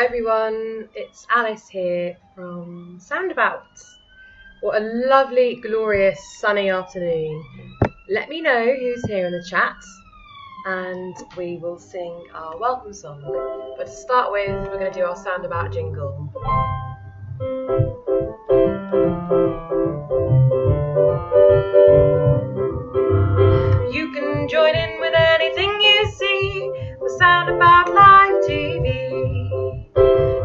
everyone, it's Alice here from Soundabout. What a lovely, glorious, sunny afternoon. Let me know who's here in the chat and we will sing our welcome song. But to start with, we're going to do our Soundabout jingle. You can join in with anything you see with Soundabout Live TV.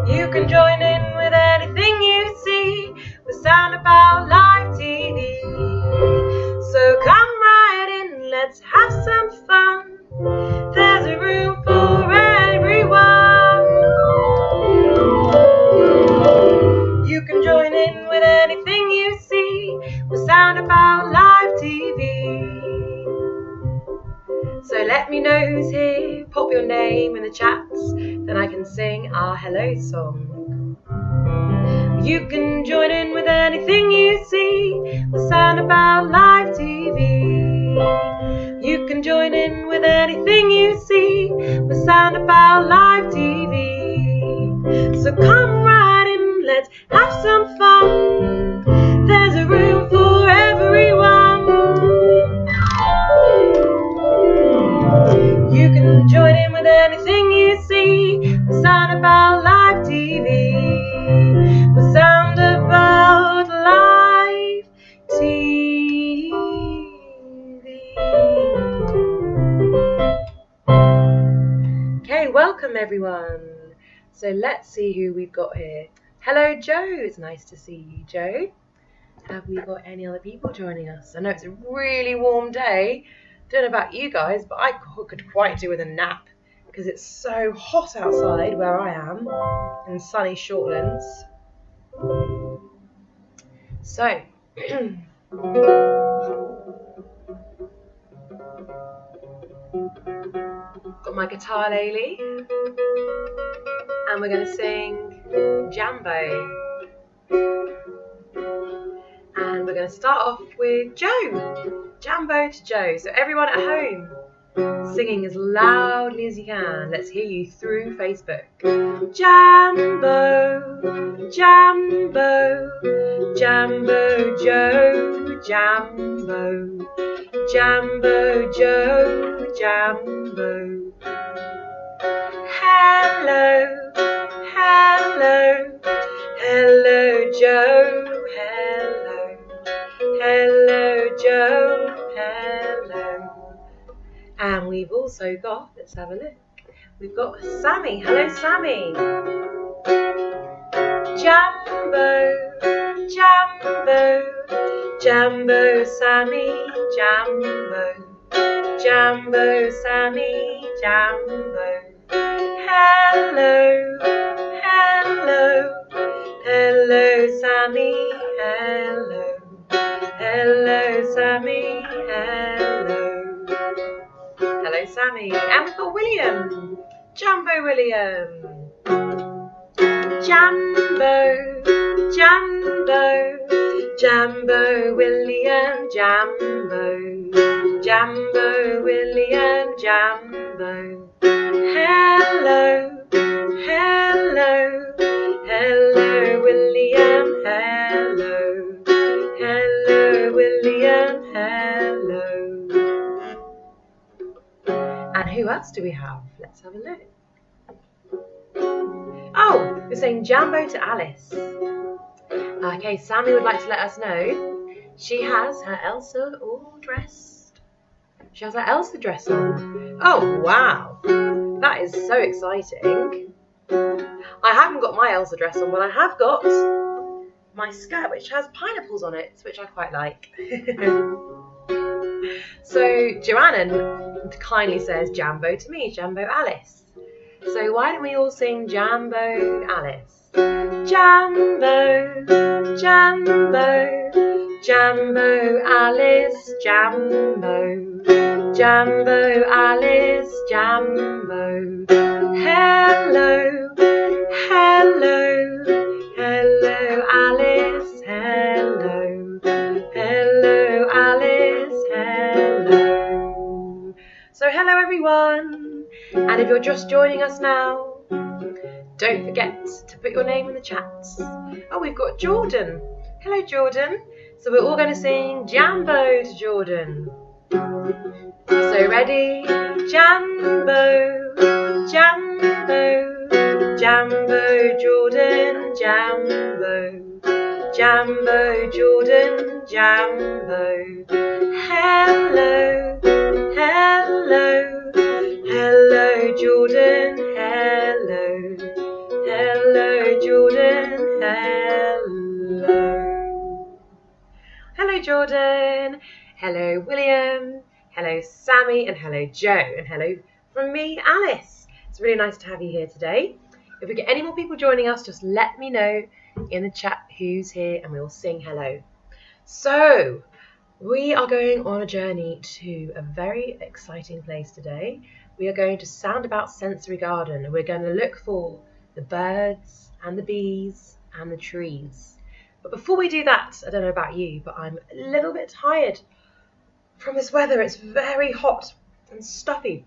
You can join in with anything you see with Soundabout Live TV. So come right in, let's have some fun. There's a room for everyone. You can join in with anything you see with Soundabout Live TV. So let me know who's here, pop your name in the chats, then I can sing our hello song. You can join in with anything you see with Soundabout Live TV. You can join in with anything you see with Soundabout Live TV. So come right in, let's have some fun. There's a room for everyone. You can join in with anything you see with Soundabout Live TV. With Soundabout Live TV. Okay, welcome everyone. So let's see who we've got here. Hello Joe, it's nice to see you, Joe. Have we got any other people joining us? I know it's a really warm day. Don't know about you guys, but I could quite do with a nap because it's so hot outside where I am in sunny Shortlands. So, got my guitar lady, and we're going to sing Jambo. And we're going to start off with Joe. Jambo to Joe. So everyone at home, singing as loudly as you can. Let's hear you through Facebook. Jambo, Jambo, Jambo Joe, Jambo, Jambo Joe, Jambo. Hello, hello, hello Joe, hello, hello Joe, hello. And we've also got, let's have a look, we've got Sammy. Hello Sammy. Jambo, Jambo, Jambo Sammy, Jambo, Jambo Sammy, Jambo. Hello, hello, hello Sammy, hello, hello Sammy, hello. Hello Sammy. And we've got William. Jambo William. Jambo, Jambo, Jambo William, Jambo, Jambo William, Jambo. Hello, hello, hello William, hello, hello William, hello. And who else do we have? Let's have a look. Oh, we're saying Jambo to Alice. Okay, Sammy would like to let us know she has her Elsa all dressed. She has her Elsa dress on. Oh, wow. That is so exciting. I haven't got my Elsa dress on, but I have got my skirt, which has pineapples on it, which I quite like. So Joanna kindly says Jambo to me, Jambo Alice. So why don't we all sing Jambo Alice? Jambo, Jambo, Jambo Alice, Jambo, Jambo Alice, Jambo. Hello, hello, hello Alice, hello, hello Alice, hello. So hello everyone, and if you're just joining us now, Don't forget to put your name in the chats. Oh, we've got Jordan. Hello, Jordan. So we're all going to sing Jambo to Jordan. So ready? Jambo, Jambo, Jambo, Jordan, Jambo, Jambo, Jordan, Jambo. Hello, hello, hello, Jordan, hello, hello, Jordan, hello. Hello, Jordan. Hello, William. Hello, Sammy. And hello, Joe. And hello from me, Alice. It's really nice to have you here today. If we get any more people joining us, just let me know in the chat who's here and we'll sing hello. So, we are going on a journey to a very exciting place today. We are going to Soundabout Sensory Garden and we're going to look for the birds and the bees and the trees. But before we do that, I don't know about you, but I'm a little bit tired from this weather. It's very hot and stuffy.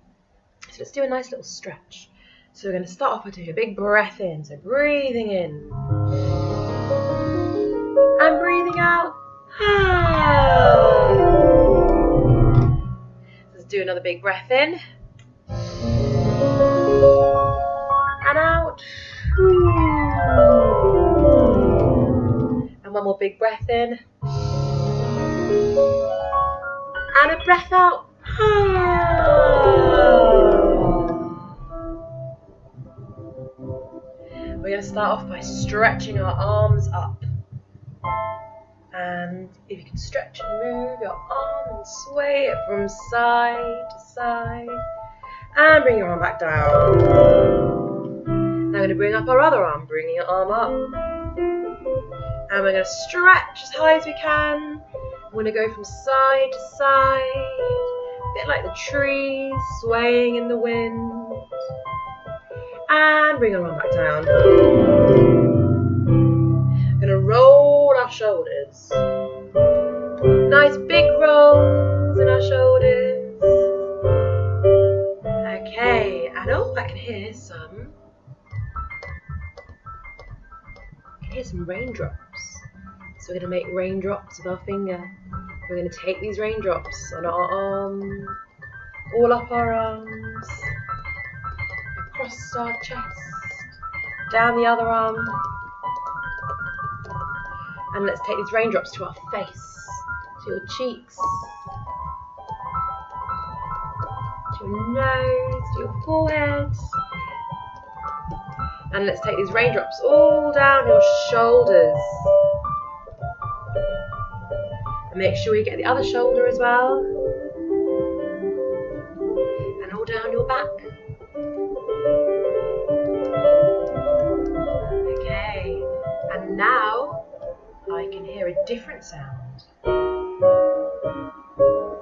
So let's do a nice little stretch. So we're going to start off by doing a big breath in. So breathing in. And breathing out. Let's do another big breath in. And out. And one more big breath in. And a breath out. We're going to start off by stretching our arms up. And if you can stretch and move your arm and sway it from side to side. And bring your arm back down. Now we're going to bring up our other arm, bringing your arm up. And we're going to stretch as high as we can. We're going to go from side to side, a bit like the trees swaying in the wind. And bring our arm back down. We're going to roll our shoulders. Nice big rolls in our shoulders. Okay, and oh, I can hear some raindrops. So we're going to make raindrops with our finger. We're going to take these raindrops on our arm, all up our arms, across our chest, down the other arm. And let's take these raindrops to our face, to your cheeks, to your nose, to your forehead. And let's take these raindrops all down your shoulders. And make sure you get the other shoulder as well. And all down your back. Okay, and now I can hear a different sound.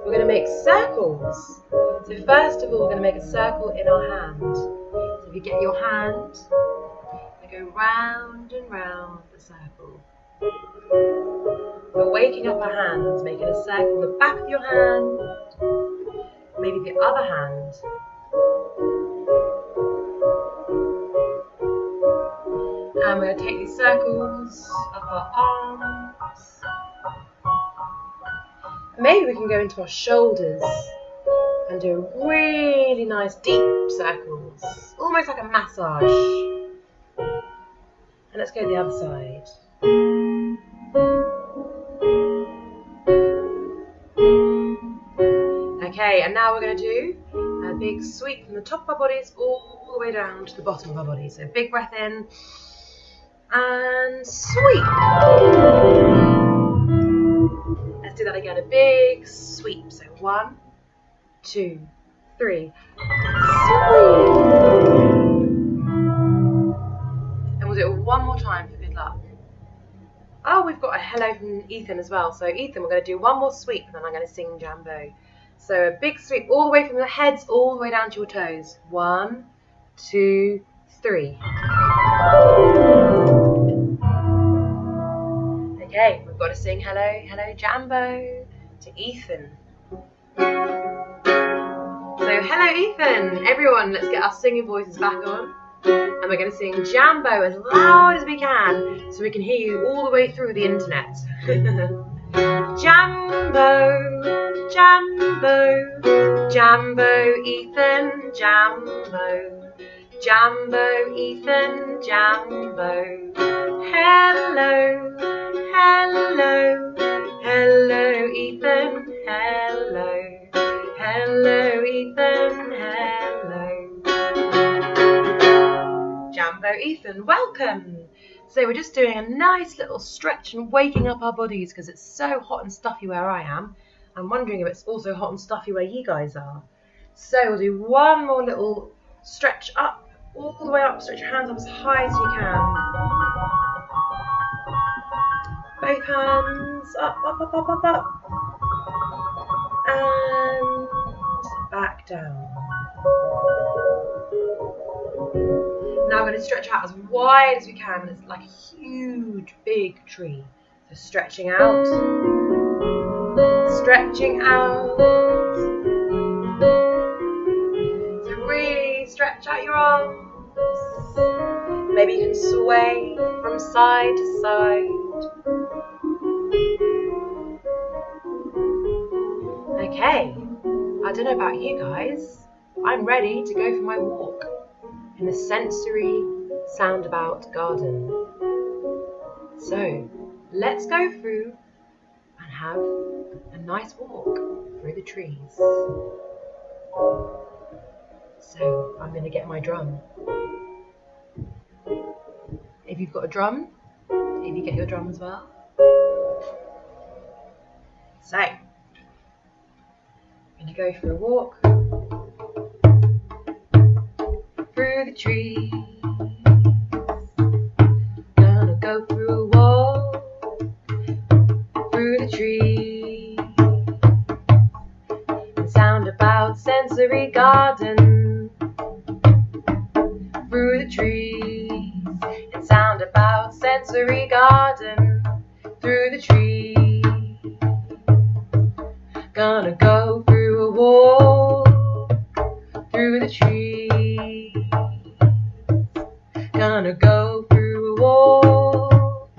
We're going to make circles. So first of all, we're going to make a circle in our hand. So if you get your hand, you go round and round the circle. We're waking up our hands, making a circle on the back of your hand, maybe the other hand. And we're going to take these circles up our arms. Maybe we can go into our shoulders and do really nice deep circles, almost like a massage. And let's go to the other side. Okay, and now we're going to do a big sweep from the top of our bodies all the way down to the bottom of our bodies. So big breath in and sweep. Let's do that again, a big sweep. So 1, 2, 3, sweep. And we'll do it one more time for good luck. Oh, we've got a hello from Ethan as well. So Ethan, we're going to do one more sweep and then I'm going to sing Jambo. So a big sweep all the way from the heads all the way down to your toes. 1, 2, 3. Okay, we've got to sing hello, hello Jambo to Ethan. So hello Ethan, everyone, let's get our singing voices back on. And we're going to sing Jambo as loud as we can so we can hear you all the way through the internet. Jambo, Jambo, Jambo, Ethan, Jambo, Jambo, Ethan, Jambo. Hello, hello, hello, Ethan, hello, hello, Ethan, hello. Jambo, Ethan, welcome. So we're just doing a nice little stretch and waking up our bodies because it's so hot and stuffy where I am. I'm wondering if it's also hot and stuffy where you guys are. So we'll do one more little stretch up, all the way up. Stretch your hands up as high as you can. Both hands up, up, up, up, up, up. And back down. Now we're going to stretch out as wide as we can. It's like a huge, big tree. So stretching out, stretching out. So really stretch out your arms. Maybe you can sway from side to side. Okay, I don't know about you guys, but I'm ready to go for my walk in the sensory Soundabout garden. So let's go through and have a nice walk through the trees. So I'm going to get my drum. If you've got a drum, if you get your drum as well. So I'm going to go for a walk through the trees. Gonna go through a walk through the trees. And Soundabout sensory garden through the trees. And Soundabout sensory garden through the trees. Gonna go through a walk through the trees. Gonna go through a walk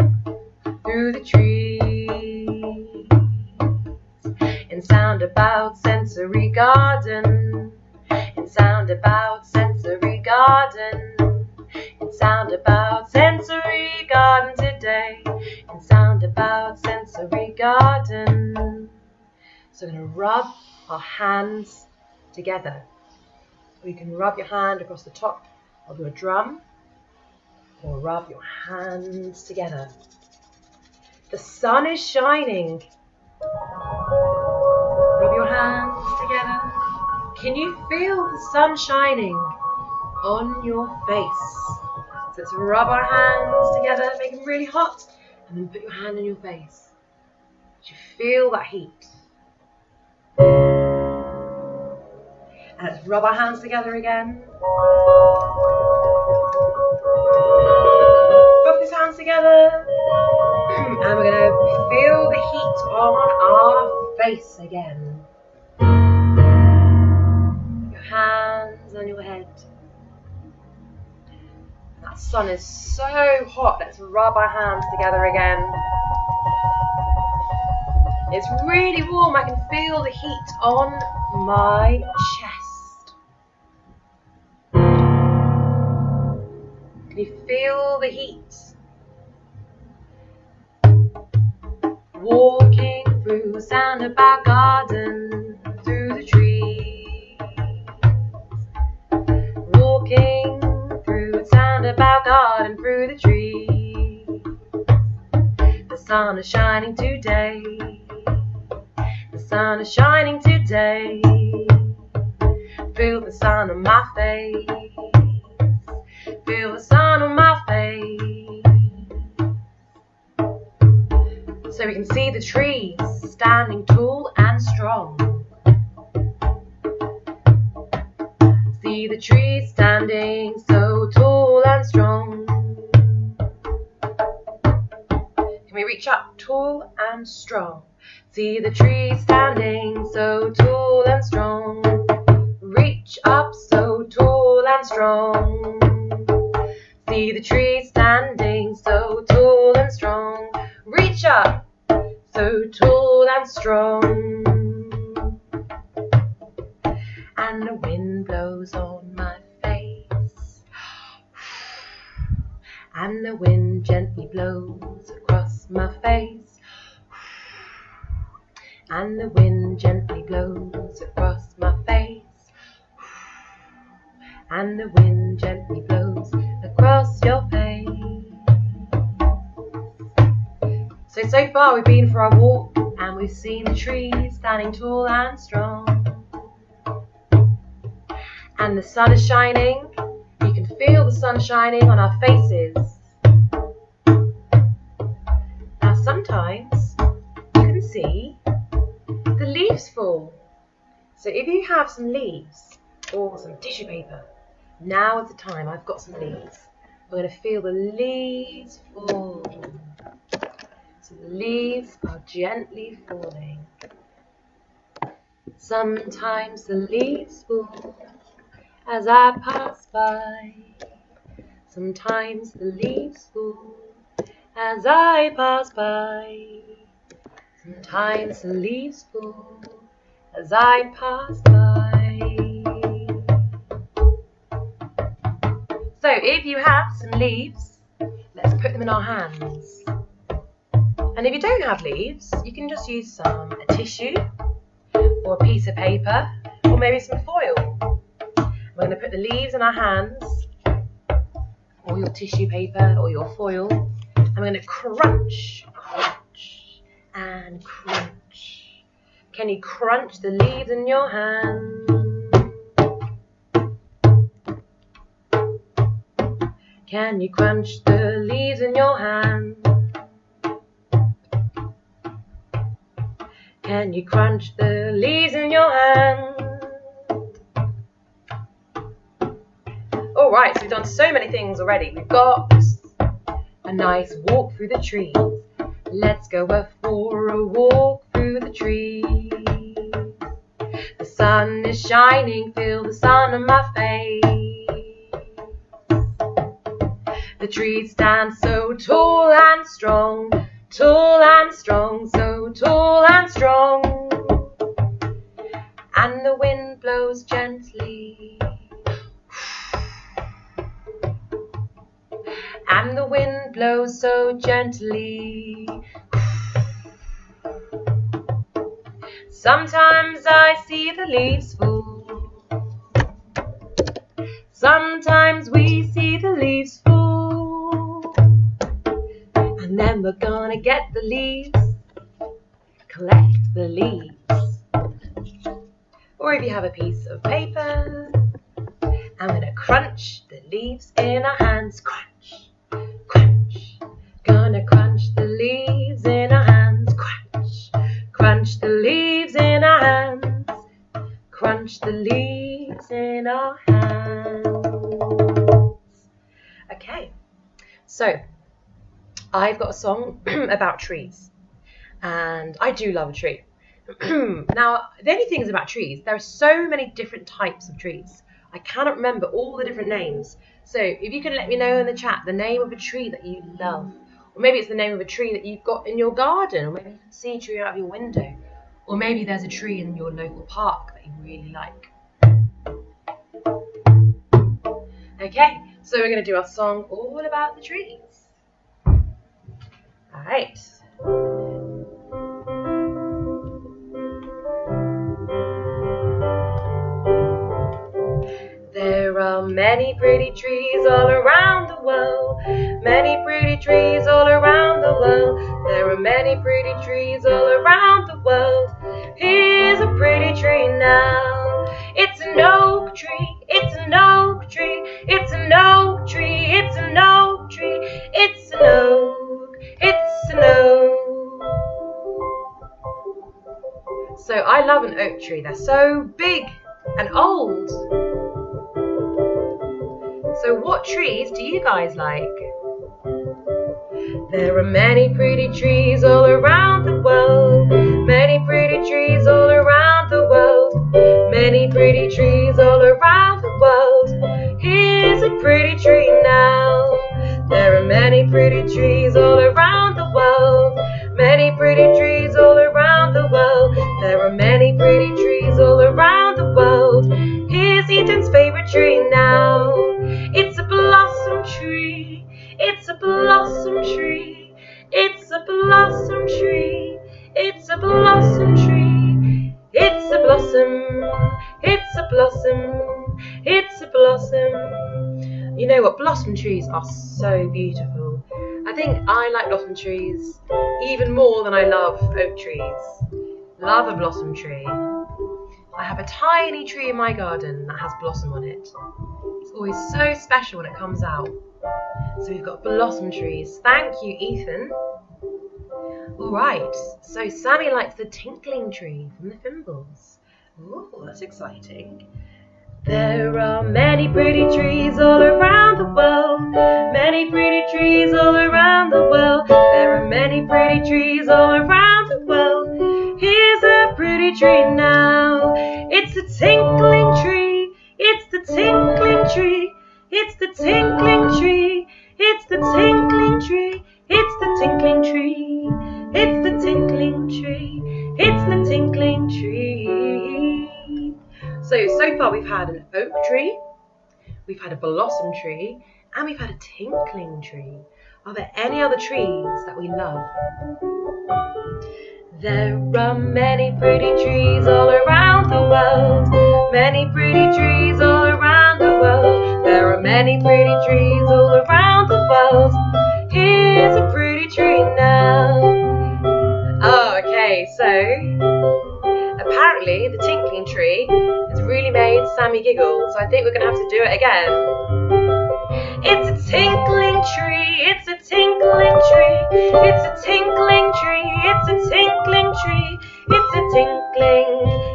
through the trees. In Soundabout sensory garden. In Soundabout sensory garden. In Soundabout sensory garden today. In Soundabout sensory garden. So we're going to rub our hands together. Or you can rub your hand across the top of your drum, or rub your hands together. The sun is shining. Rub your hands together. Can you feel the sun shining on your face? So let's rub our hands together, make them really hot, and then put your hand on your face. Do you feel that heat? And let's rub our hands together again. Rub these hands together. And we're going to feel the heat on our face again. Your hands on your head. That sun is so hot. Let's rub our hands together again. It's really warm. I can feel the heat on my chest. Can you feel the heat? Walking through a Soundabout garden, through the trees. Walking through a Soundabout garden, through the trees. The sun is shining today. The sun is shining today. Feel the sun on my face. Feel the sun on my face. So we can see the trees standing tall and strong. See the trees standing so tall and strong. Can we reach up tall and strong? See the trees standing so tall and strong. Reach up so tall and strong. see the tree standing so tall and strong. Reach up, so tall and strong. And the wind blows on my face, and the wind gently blows across my face, and the wind gently blows across my face, and the wind gently blows across your face. So far we've been for our walk, and we've seen the trees standing tall and strong. And the sun is shining. You can feel the sun shining on our faces. Now sometimes you can see the leaves fall. So if you have some leaves or some tissue paper, now is the time. I've got some leaves. We're going to feel the leaves fall. So the leaves are gently falling. Sometimes the leaves fall as I pass by. Sometimes the leaves fall as I pass by. Sometimes the leaves fall as I pass by. So if you have some leaves, let's put them in our hands. And if you don't have leaves, you can just use a tissue or a piece of paper or maybe some foil. We're going to put the leaves in our hands or your tissue paper or your foil, and we're going to crunch, crunch and crunch. Can you crunch the leaves in your hand? Can you crunch the leaves in your hand? Can you crunch the leaves in your hand? Alright, so we've done so many things already. We've got a nice walk through the trees. Let's go for a walk through the trees. The sun is shining, feel the sun on my face. The trees stand so tall and strong, tall and strong, so tall and strong. And the wind blows gently, and the wind blows so gently. Sometimes I see the leaves fall. Sometimes we see the leaves fall. And then we're gonna get the leaves, collect the leaves. Or if you have a piece of paper, I'm gonna crunch the leaves in our hands. Crunch, crunch. Gonna crunch the leaves in our hands. Crunch, crunch the leaves in our hands. Crunch the leaves in our hands. Okay, so I've got a song about trees, and I do love a tree. Now, the only thing is about trees, there are so many different types of trees. I cannot remember all the different names. So if you can let me know in the chat the name of a tree that you love, or maybe it's the name of a tree that you've got in your garden, or maybe you can see a tree out of your window, or maybe there's a tree in your local park that you really like. Okay, so we're going to do our song all about the trees. Alright. There are many pretty trees all around the world. Many pretty trees all around the world. There are many pretty trees all around the world. Here's a pretty tree now. It's an oak tree. It's an oak tree. It's an oak tree. It's an oak tree. It's an oak. It's an oak. So I love an oak tree. They're so big and old. So what trees do you guys like? There are many pretty trees all around the world. Many pretty trees all around the world. Many pretty trees all around the world. Here's a pretty tree now. pretty trees all around the world. Many pretty trees all around the world. There are many pretty trees all around the world. Here's Ethan's favourite tree now. It's a blossom tree. It's a blossom tree. It's a blossom tree. It's a blossom tree. It's a blossom. It's a blossom. It's a blossom. You know what? Blossom trees are so beautiful. I think I like blossom trees even more than I love oak trees. Love a blossom tree. I have a tiny tree in my garden that has blossom on it. It's always so special when it comes out. So we've got blossom trees. Thank you, Ethan. Alright, so Sammy likes the tinkling tree from the Fimbles. Ooh, that's exciting. There are many pretty trees all around the world. Many pretty trees all around the world. There are many pretty trees all around the world. Here's a pretty tree now. It's a tinkling tree. It's the tinkling tree. It's the tinkling tree. It's the tinkling tree. It's the tinkling tree. It's the tinkling tree. It's the tinkling tree. So far we've had an oak tree, we've had a blossom tree, and we've had a tinkling tree. Are there any other trees that we love? There are many pretty trees all around the world. Many pretty trees all around the world. There are many pretty trees all around the world. Here's a pretty tree now. Oh, okay, so apparently the tinkling tree has really made Sammy giggle, so I think we're going to have to do it again. It's a tinkling tree, it's a tinkling tree, it's a tinkling tree, it's a tinkling tree, it's a tinkling,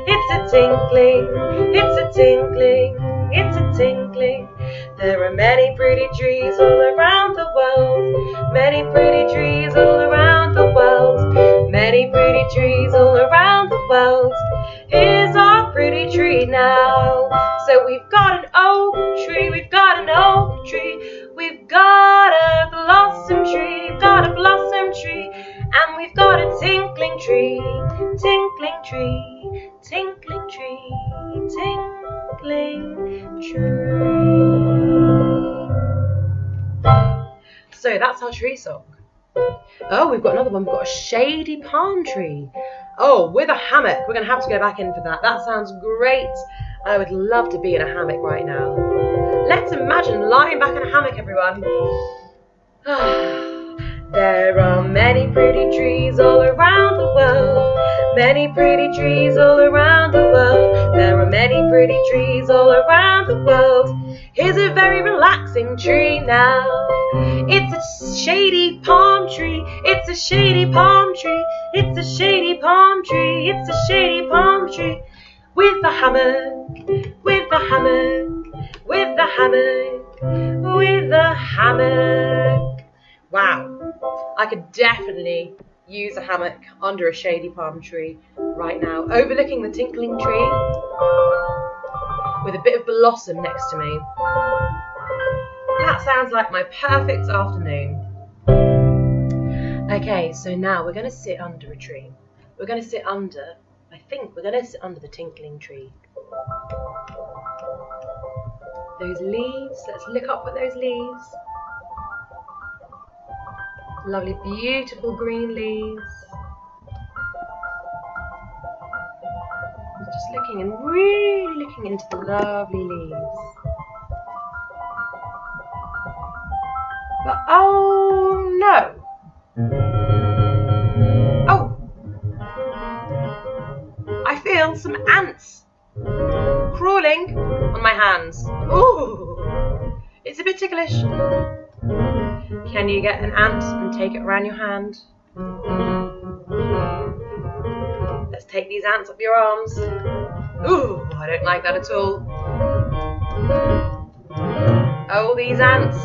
it's a tinkling, it's a tinkling, it's a tinkling. There are many pretty trees all around the world, many pretty trees all around the world, many pretty trees all around the world. Here's our pretty tree now. So we've got an oak tree, we've got an oak tree, we've got a blossom tree, we've got a blossom tree, and we've got a tinkling tree, tinkling tree, tinkling tree, tinkling tree. So that's our tree song. Oh, we've got another one. We've got a shady palm tree. Oh, with a hammock. We're going to have to go back in for that. That sounds great. I would love to be in a hammock right now. Let's imagine lying back in a hammock, everyone. There are many pretty trees all around the world. Many pretty trees all around the world. There are many pretty trees all around the world. Here's a very relaxing tree now. It's a shady palm tree. It's a shady palm tree. It's a shady palm tree. It's a shady palm tree. With a hammock. With a hammock. With a hammock. With a hammock. Wow. I could definitely use a hammock under a shady palm tree right now, overlooking the tinkling tree with a bit of blossom next to me. That sounds like my perfect afternoon. Okay, so now we're going to sit under a tree. We're going to sit under, I think we're going to sit under the tinkling tree. Those leaves, let's look up at those leaves. Lovely, beautiful green leaves. Just looking and really looking into the lovely leaves. But oh no! Oh! I feel some ants crawling on my hands. Ooh! It's a bit ticklish. Can you get an ant and take it around your hand? Let's take these ants up your arms. Ooh, I don't like that at all. Oh, these ants.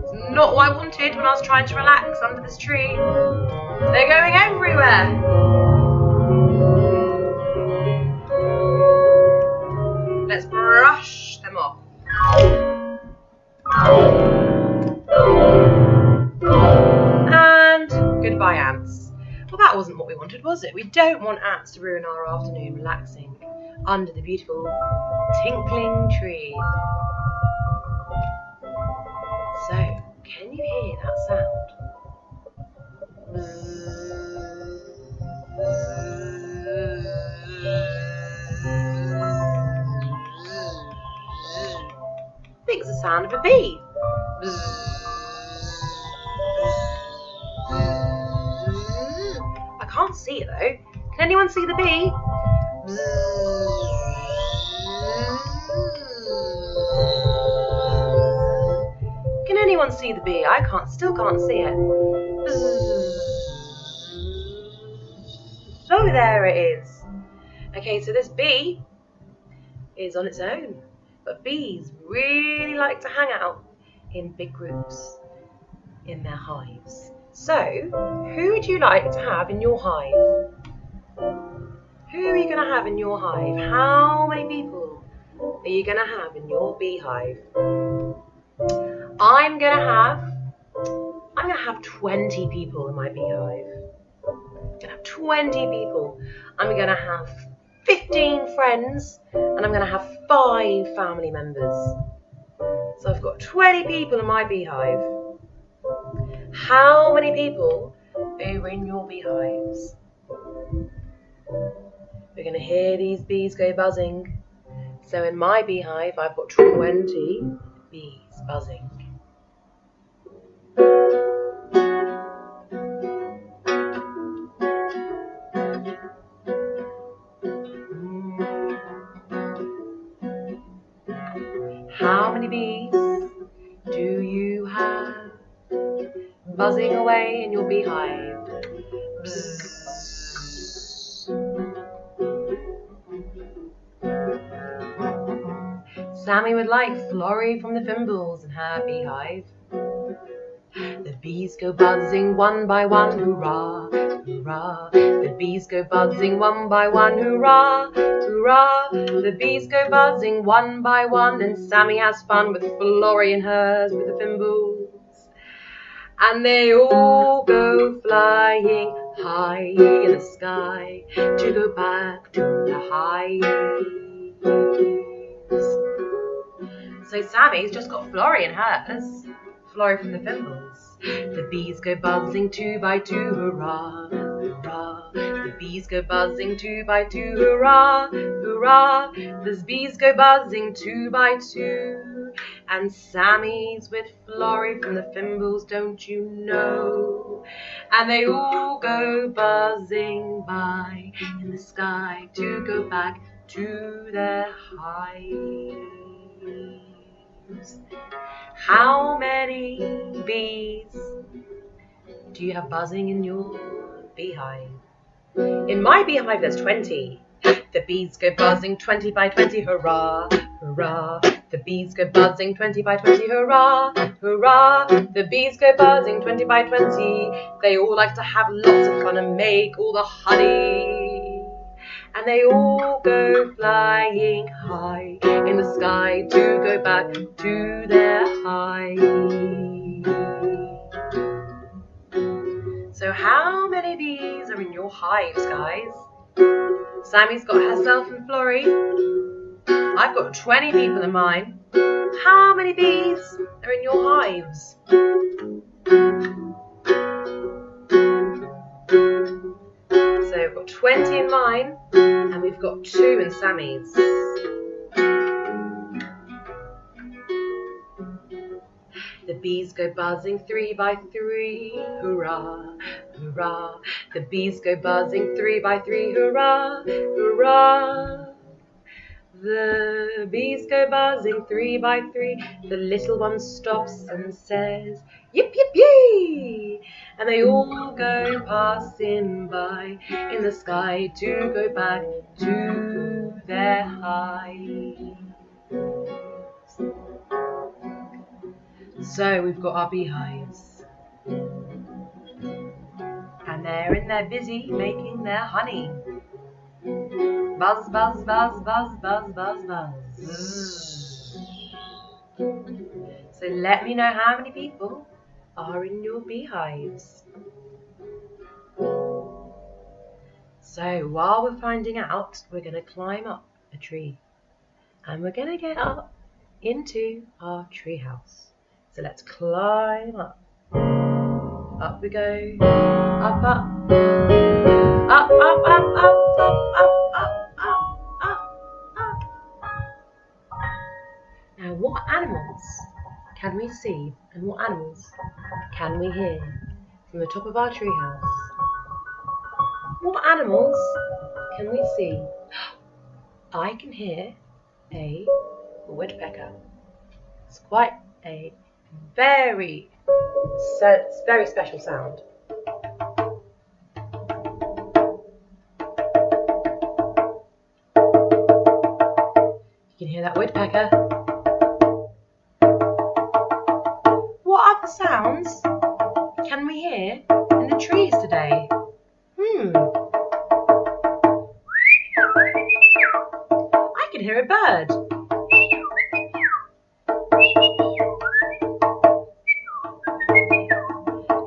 It's not what I wanted when I was trying to relax under this tree. They're going everywhere. Let's brush them off. Well, that wasn't what we wanted, was it? We don't want ants to ruin our afternoon relaxing under the beautiful tinkling tree. So, can you hear that sound? I think it's the sound of a bee. I can't see it though. Can anyone see the bee? Can anyone see the bee? I still can't see it. So there it is. Okay, so this bee is on its own, but bees really like to hang out in big groups in their hives. So, who would you like to have in your hive? Who are you going to have in your hive? How many people are you going to have in your beehive? I'm going to have 20 people in my beehive. I'm going to have 20 people. I'm going to have 15 friends, and I'm going to have 5 family members. So I've got 20 people in my beehive. How many people are in your beehives? We're going to hear these bees go buzzing. So in my beehive, I've got 20 bees buzzing. How many bees do you have buzzing away in your beehive? Bzz. Sammy would like Florrie from the Fimbles in her beehive. The bees go buzzing one by one, hurrah, hurrah. The bees go buzzing one by one, hurrah, hurrah. The bees go buzzing one by one, and Sammy has fun with Florrie and hers with the Fimbles. And they all go flying high in the sky to go back to the hives. So Sammy's just got Florrie and hers, Florrie from the Fimbles. The bees go buzzing 2 by 2, hurrah, hurrah. The bees go buzzing 2 by 2, hurrah, hurrah. The bees go buzzing 2 by 2. And Sammy's with Florrie from the Fimbles, don't you know? And they all go buzzing by in the sky to go back to their hives. How many bees do you have buzzing in your beehive? In my beehive there's 20. The bees go buzzing 20 by 20, hurrah, hurrah. The bees go buzzing 20 by 20, hurrah, hurrah. The bees go buzzing 20 by 20. They all like to have lots of fun and make all the honey. And they all go flying high in the sky to go back to their hive. So how many bees are in your hives, guys? Sammy's got herself and Florrie. I've got 20 people in mine. How many bees are in your hives? So we've got 20 in mine, and we've got 2 in Sammy's. The bees go buzzing 3 by 3, hurrah, hurrah. The bees go buzzing 3 by 3, hurrah, hurrah. The bees go buzzing 3 by 3. The little one stops and says, yip, yip, yee. And they all go passing by in the sky to go back to their hives. So we've got our beehives. And they're in there busy making their honey. Buzz, buzz, buzz, buzz, buzz, buzz, buzz. So let me know how many people are in your beehives. So while we're finding out, we're going to climb up a tree. And we're going to get up into our tree house. So let's climb up. Up we go. Up, up. Up, up, up, up, up, up, up, up, up, up. Now, what animals can we see and what animals can we hear from the top of our treehouse? What animals can we see? I can hear a woodpecker. It's quite a very special sound. You can hear that woodpecker. What other sounds can we hear in the trees today? I can hear a bird.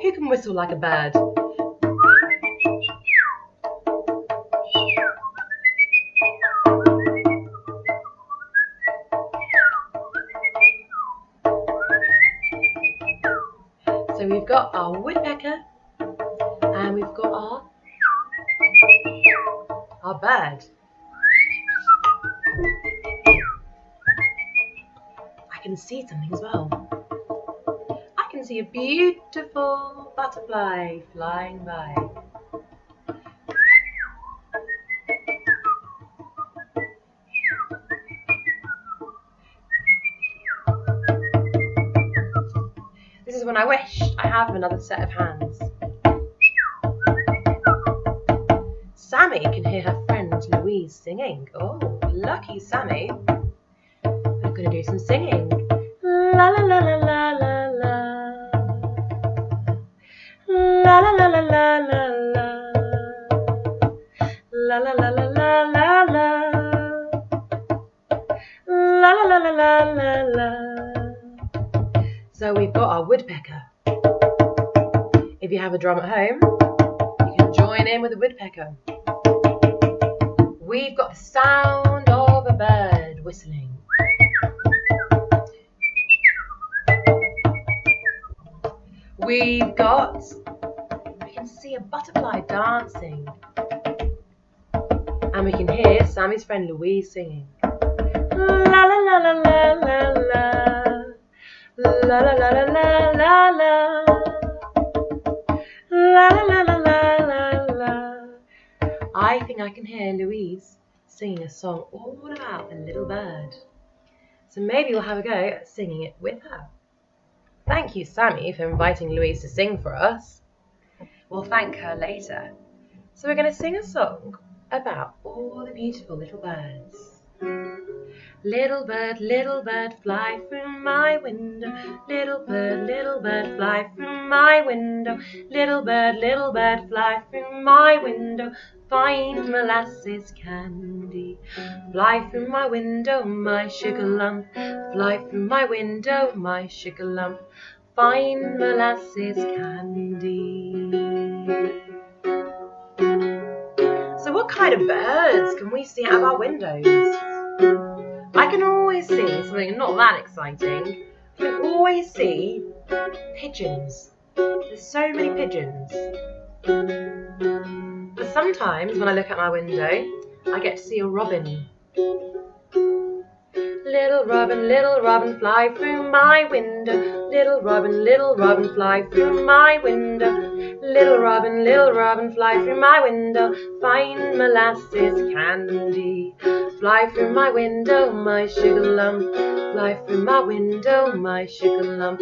Who can whistle like a bird? So we've got our woodpecker and we've got our bird. I can see something as well. I can see a beautiful butterfly flying by. This is when I wish I have another set of hands. Sammy can hear her friend Louise singing. Oh, lucky Sammy. We're going to do some singing. La la la la la la la. La la la la la la la. La la la la la la la. La la la la la la la. So we've got our woodpecker. If you have a drum at home, you can join in with the woodpecker. We've got the sound of a bird whistling. We can see a butterfly dancing. And we can hear Sammy's friend Louise singing. La la la la la la la. La la la la la la la. La la la la la la la. I think I can hear Louise singing a song all about a little bird. So maybe we'll have a go at singing it with her. Thank you, Sammy, for inviting Louise to sing for us. We'll thank her later. So we're going to sing a song about all the beautiful little birds. Little bird, fly through my window. Little bird, fly through my window. Little bird, fly through my window. Find molasses candy. Fly through my window, my sugar lump. Fly through my window, my sugar lump. Find molasses candy. So what kind of birds can we see out of our windows? I can always see something not that exciting. I can always see pigeons. There's so many pigeons. But sometimes when I look out my window, I get to see a robin. Little robin, fly through my window. Little robin, fly through my window. Little robin, fly through my window. Find molasses candy. Fly through my window, my sugar lump. Fly through my window, my sugar lump.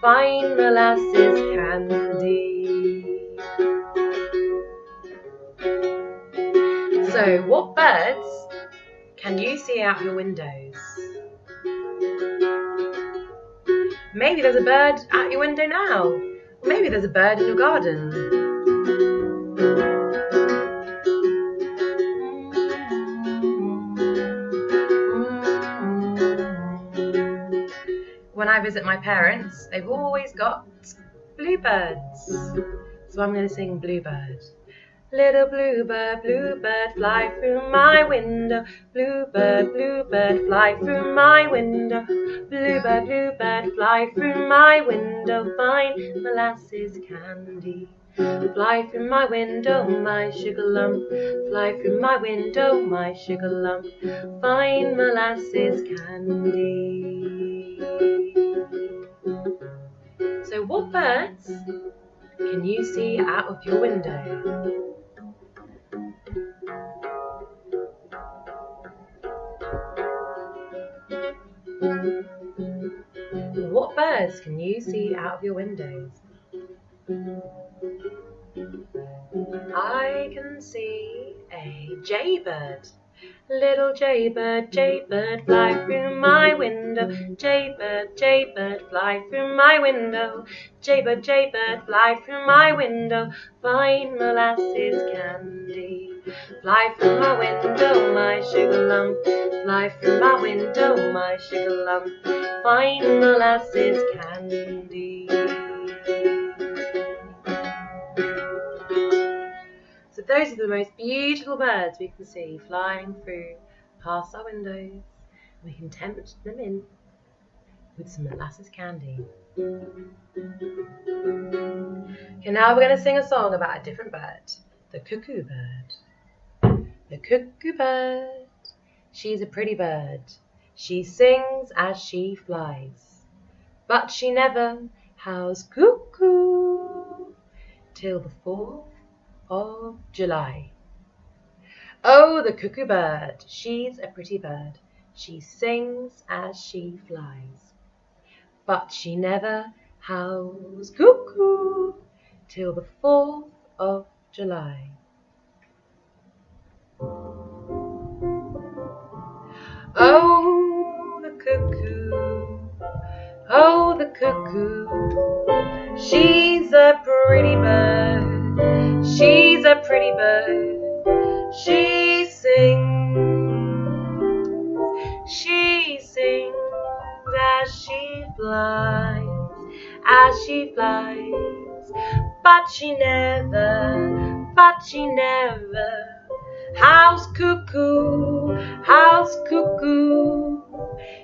Find molasses candy. So, what birds can you see out your windows? Maybe there's a bird out your window now. Maybe there's a bird in your garden. When I visit my parents, they've always got bluebirds. So I'm going to sing Bluebird. Little bluebird, bluebird, fly through my window. Bluebird, bluebird, fly through my window. Bluebird, bluebird, fly through my window. Fine molasses candy. Fly through my window, my sugar lump. Fly through my window, my sugar lump. Fine molasses candy. So what birds can you see out of your window? What birds can you see out of your windows? I can see a jaybird. Little jaybird, jaybird, fly through my window. Jaybird, jaybird, fly through my window. Jaybird, jaybird, fly through my window. Fine molasses candy. Fly through my window, my sugar lump. Fly through my window, my sugar lump. Fine molasses candy. So those are the most beautiful birds we can see flying through past our windows. We can tempt them in with some molasses candy. Okay, now we're going to sing a song about a different bird, the cuckoo bird. The cuckoo bird, she's a pretty bird. She sings as she flies, but she never howls cuckoo till the 4th of July. Oh, the cuckoo bird, she's a pretty bird. She sings as she flies, but she never howls cuckoo till the 4th of July. Oh, the cuckoo, oh, the cuckoo, she's a pretty bird, she's a pretty bird, she sings as she flies, but she never howls cuckoo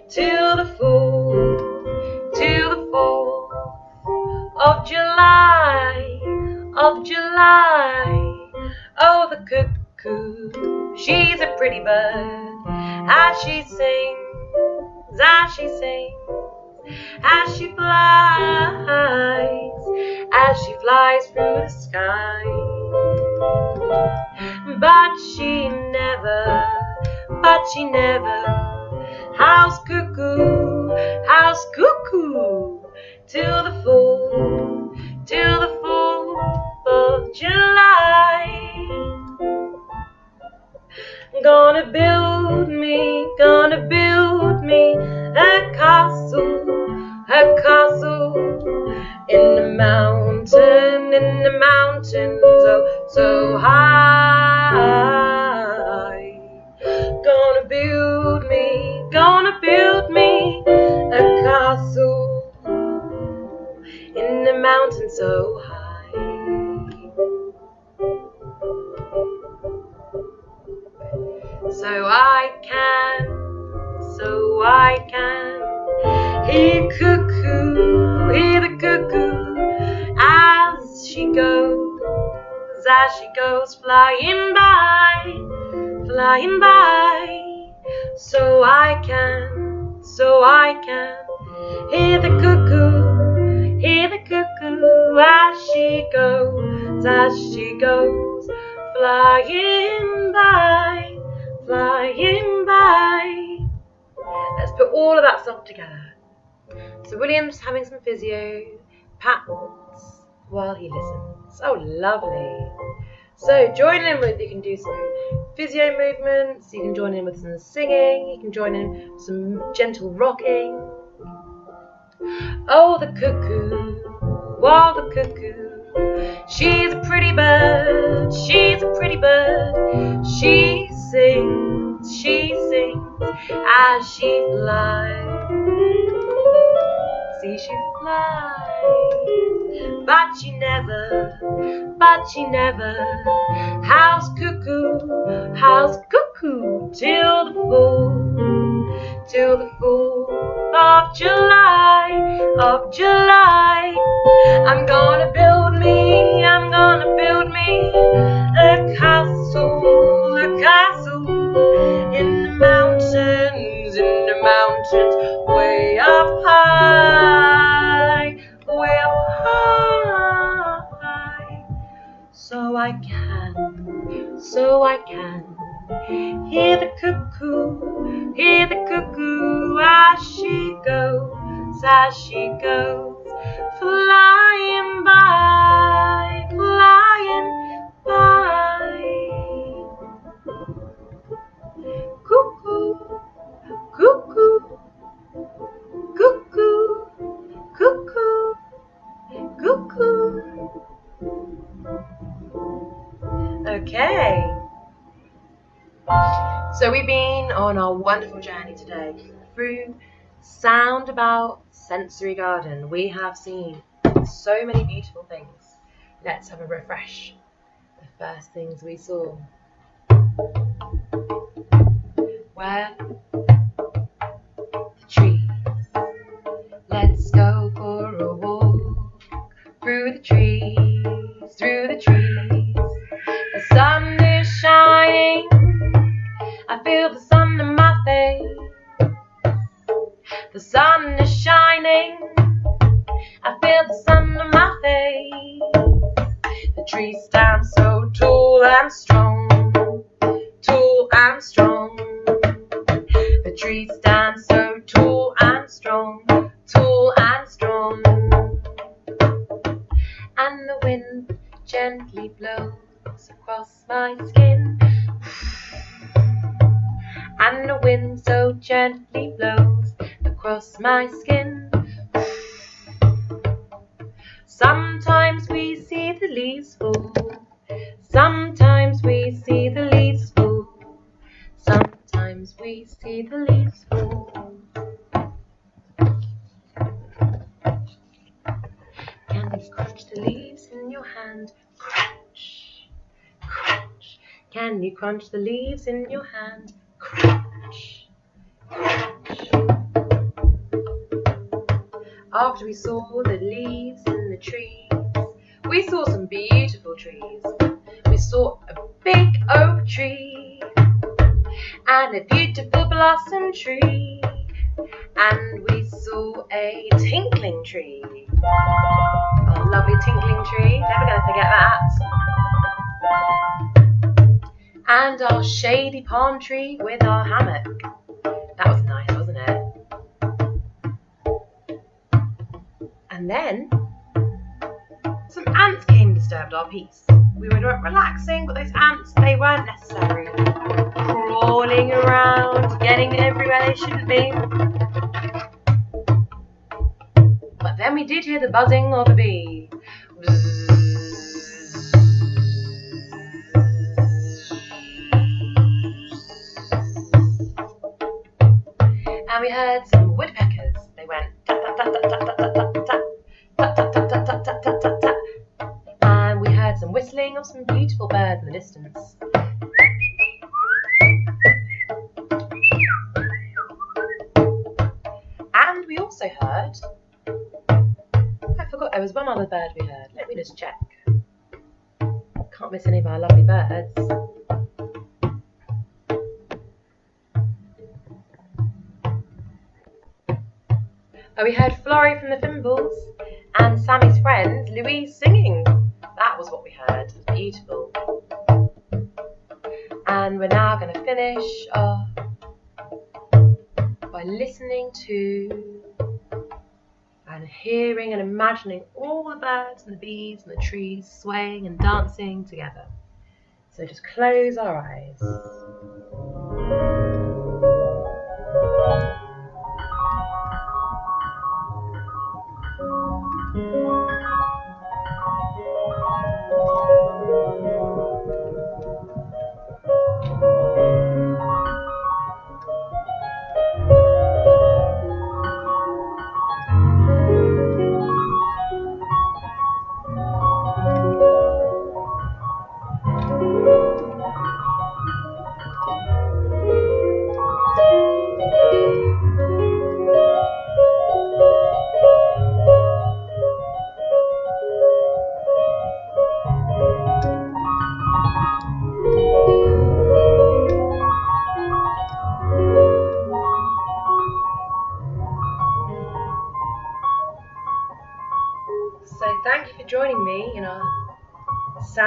till the 4th of July. Oh, the cuckoo, she's a pretty bird, as she sings, as she flies through the sky. But she never howls cuckoo till the 4th of July. Gonna build me a castle in the mountains, oh so high. Gonna build me a castle in the mountains so high. So I can hear the cuckoo as she goes flying by. So I can hear the cuckoo as she goes flying by. Let's put all of that stuff together. So William's having some physio, pats while he listens. Oh, lovely. So join in with, you can do some physio movements, you can join in with some singing, you can join in with some gentle rocking. Oh, the cuckoo, she's a pretty bird, she sings as she flies. See, she flies, but she never but she never. How's Cuckoo? How's Cuckoo? Till the 4th of July, of July. I'm gonna build me a castle in the mountains, way up high, so I can hear the cuckoo as she goes, flying by, cuckoo, cuckoo, cuckoo, cuckoo, cuckoo. Okay, so we've been on our wonderful journey today through Soundabout Sensory Garden. We have seen so many beautiful things. Let's have a refresh. The first things we saw were the trees. Let's go for a walk through the trees, through the trees. The sun is shining, I feel the sun in my face. The sun is shining, I feel the sun in my face. The trees stand so tall and strong, tall and strong. The trees stand so tall and strong, tall and strong. And the wind gently blows across my skin, and the wind so gently blows across my skin. Sometimes we see the leaves fall, sometimes we see the leaves fall, sometimes we see the leaves fall. Can you crunch the leaves in your hand? Crunch, crunch. Can you crunch the leaves in your hand? Crunch, crunch. After we saw the leaves in the trees, we saw some beautiful trees. We saw a big oak tree and a beautiful blossom tree, and we saw a tinkling tree. A lovely tinkling tree, never going to forget that. And our shady palm tree with our hammock. That was nice, wasn't it? And then some ants came and disturbed our peace. We were relaxing, but those ants, they weren't necessary. Crawling around, getting everywhere they shouldn't be. But then we did hear the buzzing of a bee. And we heard some woodpeckers. They went tap tap tap tap tap tap tap tap tap tap tap tap tap tap tap tap. And we heard some whistling of some beautiful birds in the distance. And we also heard, I forgot, there was one other bird we heard. Let me just check. Can't miss any of our lovely birds. We heard Florrie from the Thimbles and Sammy's friend Louise singing. That was what we heard. It was beautiful. And we're now going to finish off by listening to and hearing and imagining all the birds and the bees and the trees swaying and dancing together. So just close our eyes.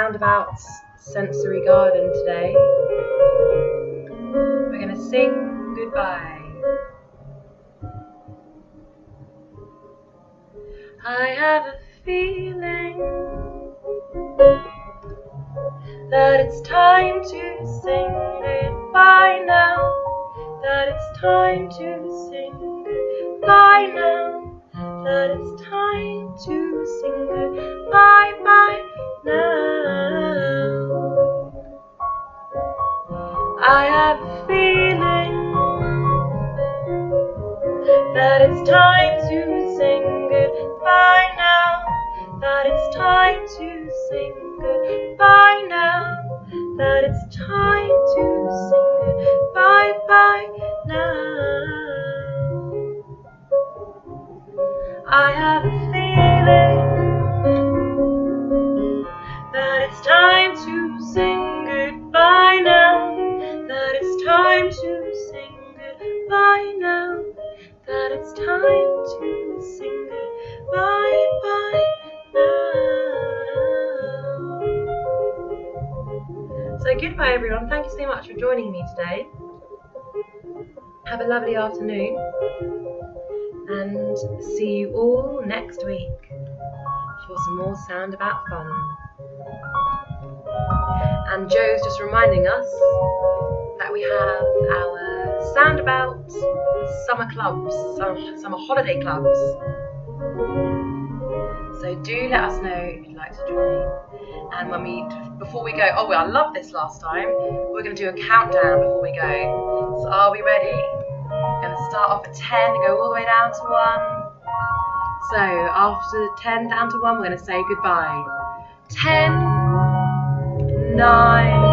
Soundabout sensory garden today. We're going to sing goodbye. I have a feeling that it's time to sing goodbye now. That it's time to sing goodbye now. That it's time to sing goodbye bye now. I have a feeling that it's time to sing goodbye now. That it's time to sing goodbye now. That it's time to sing goodbye bye now. I have a feeling that it's time to sing goodbye now. That it's time to sing goodbye now. That it's time to sing goodbye bye now. So goodbye everyone, thank you so much for joining me today. Have a lovely afternoon and see you all next week for some more Soundabout fun. And Joe's just reminding us that we have our Soundabout summer clubs, summer holiday clubs. So do let us know if you'd like to join. And before we go, I loved this last time. We're going to do a countdown before we go. So are we ready? We're going to start off at 10 and go all the way down to 1. So after 10 down to 1, we're going to say goodbye. 10, 9,